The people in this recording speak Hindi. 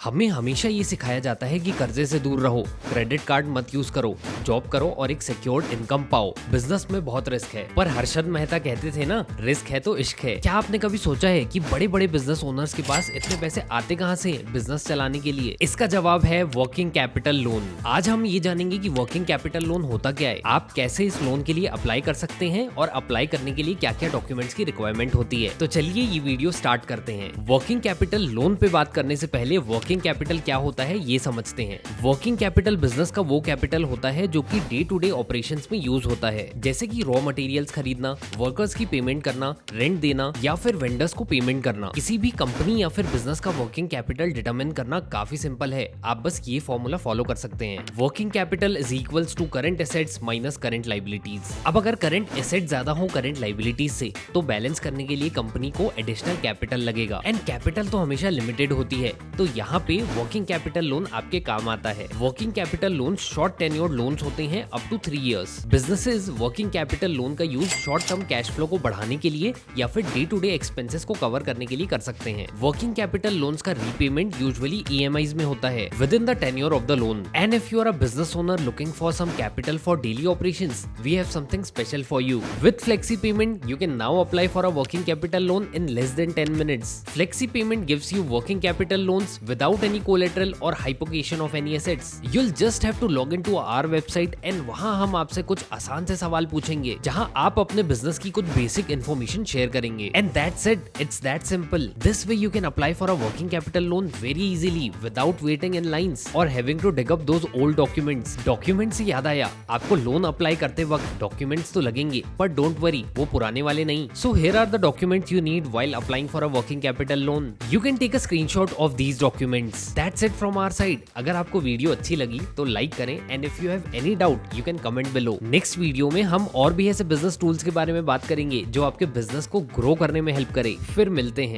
हमें हमेशा ये सिखाया जाता है कि कर्जे से दूर रहो, क्रेडिट कार्ड मत यूज करो, जॉब करो और एक सिक्योर्ड इनकम पाओ। बिजनेस में बहुत रिस्क है, पर हर्षद मेहता कहते थे ना, रिस्क है तो इश्क है। क्या आपने कभी सोचा है कि बड़े बड़े बिजनेस ओनर्स के पास इतने पैसे आते कहां से बिजनेस चलाने के लिए? इसका जवाब है वर्किंग कैपिटल लोन। आज हम ये जानेंगे कि वर्किंग कैपिटल लोन होता क्या है, आप कैसे इस लोन के लिए अप्लाई कर सकते हैं और अप्लाई करने के लिए क्या क्या डॉक्यूमेंट्स की रिक्वायरमेंट होती है। तो चलिए ये वीडियो स्टार्ट करते हैं। वर्किंग कैपिटल लोन पे बात करने से पहले वर्किंग कैपिटल क्या होता है ये समझते हैं। वर्किंग कैपिटल बिजनेस का वो कैपिटल होता है जो कि डे टू डे ऑपरेशंस में यूज होता है, जैसे कि रॉ मटेरियल्स खरीदना, वर्कर्स की पेमेंट करना, रेंट देना या फिर वेंडर्स को पेमेंट करना। किसी भी कंपनी या फिर बिजनेस का वर्किंग कैपिटल डिटरमिन करना काफी सिंपल है, आप बस ये फॉर्मूला फॉलो कर सकते हैं। Working capital is equals to current assets minus current liabilities. अब अगर करंट एसेट ज्यादा हो करंट लाइबिलिटीज से, तो बैलेंस करने के लिए कंपनी को एडिशनल कैपिटल लगेगा, एंड कैपिटल तो हमेशा लिमिटेड होती है, तो यहाँ पे वर्किंग कैपिटल लोन आपके काम आता है। Working capital loan short tenured loans होते हैं up to 3 years. Businesses working capital loan का use short term cash flow को बढ़ाने के लिए या फिर डे टू डे एक्सपेंसेस को कवर करने के लिए कर सकते हैं। वर्किंग कैपिटल लोन्स का रीपेमेंट यूजुअली ईएमआईज में होता है within the tenure of the loan. And if you are a business owner looking for some capital for daily operations, we have something special for you. With Flexi Payment, you can now apply for a working capital loan in less than 10 minutes. Flexi Payment gives you working capital loans without any collateral or hypothecation of any assets. You'll just have to log into our website and वहाँ हम आपसे कुछ आसान से सवाल पूछेंगे, जहाँ आप अपने बिजनेस की कुछ बेसिक इन्फॉर्मेशन शेयर करेंगे। And that's it. It's that simple. This way you can apply for a working capital loan very easily without waiting in lines or having to dig up those old documents. Documents से याद आया, आपको लोन अप्लाई करते वक्त डॉक्यूमेंट्स तो लगेंगे, पर डोंट वरी, वो पुराने वाले नहीं। So here are the documents you need while applying for a working capital loan. You can take a screenshot of these documents. That's it from our side. अगर आपको वीडियो अच्छी लगी तो लाइक करें, and if you have any doubt you can comment below. Next video में हम और भी ऐसे बिजनेस टूल्स के बारे में बात करेंगे जो आपके बिजनेस को ग्रो करने में हेल्प करे। फिर मिलते हैं।